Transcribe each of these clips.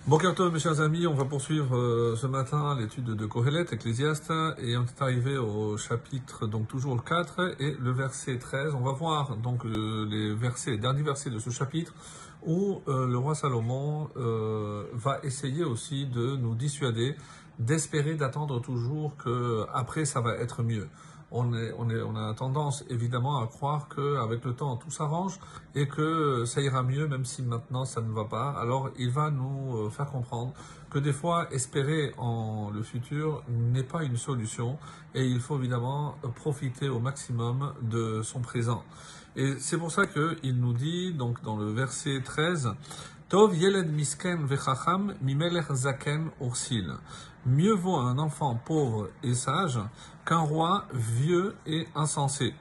Boker Tov, mes chers amis, on va poursuivre ce matin l'étude de Kohelet, Ecclésiaste, et on est arrivé au chapitre, donc toujours le 4 et le verset 13. On va voir donc les derniers versets de ce chapitre où le roi Salomon va essayer aussi de nous dissuader, d'espérer, d'attendre toujours que après ça va être mieux. On a tendance évidemment à croire qu'avec le temps tout s'arrange et que ça ira mieux même si maintenant ça ne va pas. Alors il va nous faire comprendre que des fois espérer en le futur n'est pas une solution et il faut évidemment profiter au maximum de son présent. Et c'est pour ça qu'il nous dit donc dans le verset 13, Tov yeled misken vechacham mimelech zaken ursil. Mieux vaut un enfant pauvre et sage qu'un roi vieux et insensé.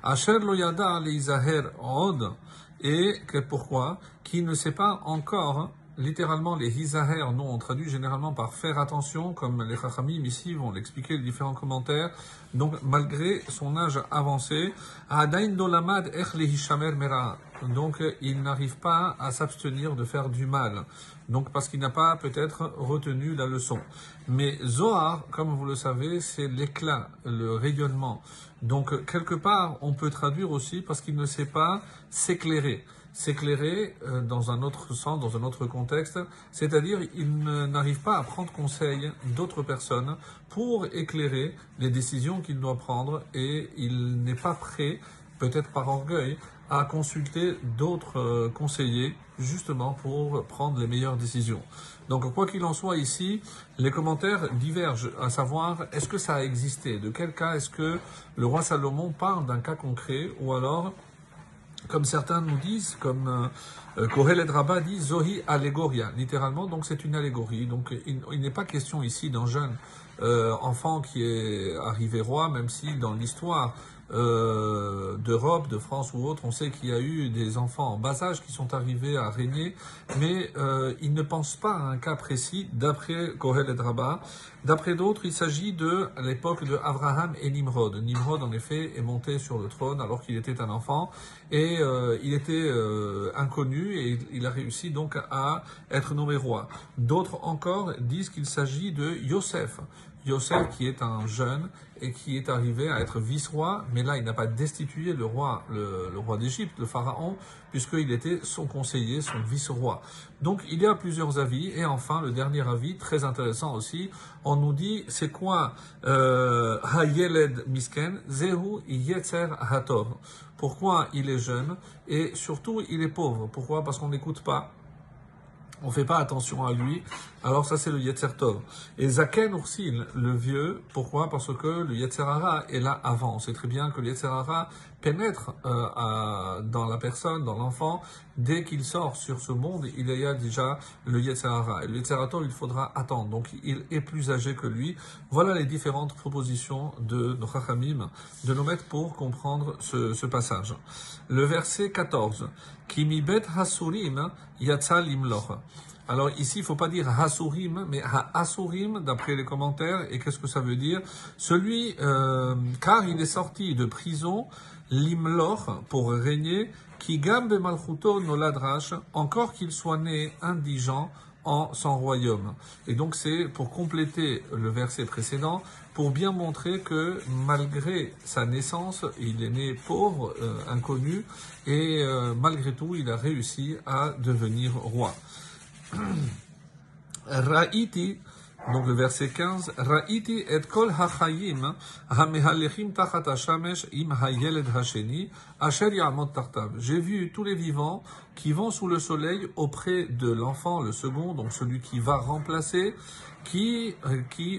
Asher lo yada leizaher od, et que pourquoi? Qui ne sait pas encore, littéralement les hizaher, nous on traduit généralement par faire attention, comme les chachamim ici vont l'expliquer les différents commentaires. Donc malgré son âge avancé, adain dolamad ech lehishamer mera. Donc il n'arrive pas à s'abstenir de faire du mal. Donc parce qu'il n'a pas peut-être retenu la leçon. Mais Zohar, comme vous le savez, c'est l'éclat, le rayonnement. Donc quelque part, on peut traduire aussi parce qu'il ne sait pas s'éclairer. S'éclairer dans un autre sens, dans un autre contexte, c'est-à-dire il n'arrive pas à prendre conseil d'autres personnes pour éclairer les décisions qu'il doit prendre et il n'est pas prêt, peut-être par orgueil, à consulter d'autres conseillers justement pour prendre les meilleures décisions. Donc quoi qu'il en soit ici, les commentaires divergent, à savoir est-ce que ça a existé, de quel cas est-ce que le roi Salomon parle d'un cas concret ou alors comme certains nous disent, comme Kohelet Rabbah dit, Zohi allégoria, littéralement, donc c'est une allégorie. Donc il n'est pas question ici d'un jeune enfant qui est arrivé roi, même si dans l'histoire d'Europe, de France ou autre, on sait qu'il y a eu des enfants en bas âge qui sont arrivés à régner, mais ils ne pensent pas à un cas précis d'après Kohelet Rabbah. D'après d'autres, il s'agit de l'époque de Abraham et Nimrod. Nimrod, en effet, est monté sur le trône alors qu'il était un enfant et il était inconnu et il a réussi donc à être nommé roi. D'autres encore disent qu'il s'agit de Yosef. Yosef qui est un jeune et qui est arrivé à être vice-roi, mais là il n'a pas destitué le roi d'Égypte, le pharaon, puisqu'il était son conseiller, son vice-roi. Donc il y a plusieurs avis, et enfin le dernier avis, très intéressant aussi, on nous dit c'est quoi Hayeled Misken, Zehu Yetzer Hatov. Pourquoi il est jeune et surtout il est pauvre. Pourquoi? Parce qu'on n'écoute pas. On fait pas attention à lui, alors ça c'est le Yetzer Tov. Et Zaken Ursil, le vieux, pourquoi? Parce que le Yetzer Hara est là avant. On sait très bien que le Yetzer Hara pénètre dans la personne, dans l'enfant, dès qu'il sort sur ce monde, il y a déjà le Yetzer Hara. Et le Yetzer Tov, il faudra attendre, donc il est plus âgé que lui. Voilà les différentes propositions de nos Chachamim, de nos maîtres pour comprendre ce passage. Le verset 14, Kimi bet hasurim yatsa limloch. Alors ici, il ne faut pas dire hasurim, mais ha-asurim, d'après les commentaires. Et qu'est-ce que ça veut dire? Car il est sorti de prison, limloch, pour régner, qui gambe malchuto noladrash, encore qu'il soit né indigent en son royaume. Et donc c'est pour compléter le verset précédent, pour bien montrer que malgré sa naissance, il est né pauvre, inconnu, et malgré tout, il a réussi à devenir roi. Ra'iti, donc le verset 15, Ra'iti et kol hachayim hamehalechim tachat hashamesh im hayeled hasheni asher ya'amod tartav. J'ai vu tous les vivants qui vont sous le soleil auprès de l'enfant, le second, donc celui qui va remplacer,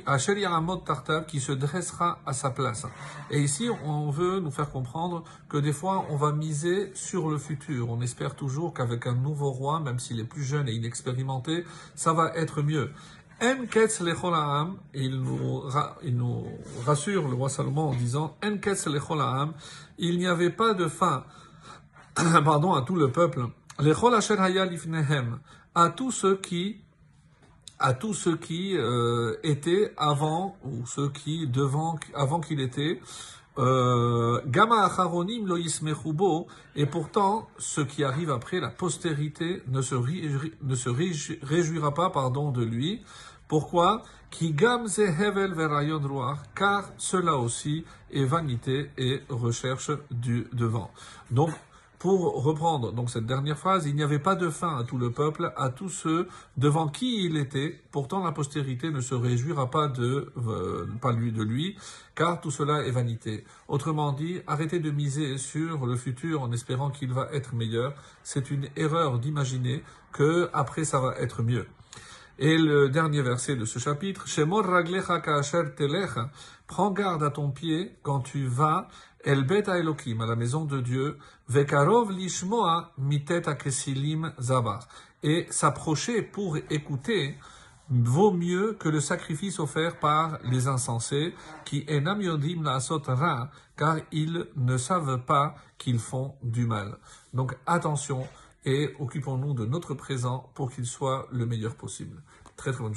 asher ya'amod tartav, qui se dressera à sa place. Et ici, on veut nous faire comprendre que des fois, on va miser sur le futur. On espère toujours qu'avec un nouveau roi, même s'il est plus jeune et inexpérimenté, ça va être mieux. En ketz lechol ha'am, il nous rassure le roi Salomon en disant En ketz lechol ha'am, il n'y avait pas de fin, pardon, à tout le peuple. Lechol asher haya lifnehem, à tous ceux qui étaient avant ou ceux qui avant qu'il était Gama acharonim lo yismechu bo, et pourtant, ce qui arrive après, la postérité ne se réjouira pas, de lui. Pourquoi? Ki gam ze hevel verayon ruach, car cela aussi est vanité et recherche du devant. Donc, pour reprendre donc cette dernière phrase, il n'y avait pas de fin à tout le peuple, à tous ceux devant qui il était. Pourtant, la postérité ne se réjouira pas de lui, car tout cela est vanité. Autrement dit, arrêtez de miser sur le futur en espérant qu'il va être meilleur. C'est une erreur d'imaginer que après ça va être mieux. Et le dernier verset de ce chapitre, Shemor raglecha ka'asher telecha, prends garde à ton pied quand tu vas El Bet Elokim, à la maison de Dieu, Vekarov lishmoa mitet akesilim zabar. Et s'approcher pour écouter vaut mieux que le sacrifice offert par les insensés, qui enam yodim la'asot ra, car ils ne savent pas qu'ils font du mal. Donc attention, et occupons-nous de notre présent pour qu'il soit le meilleur possible. Très très bonne journée.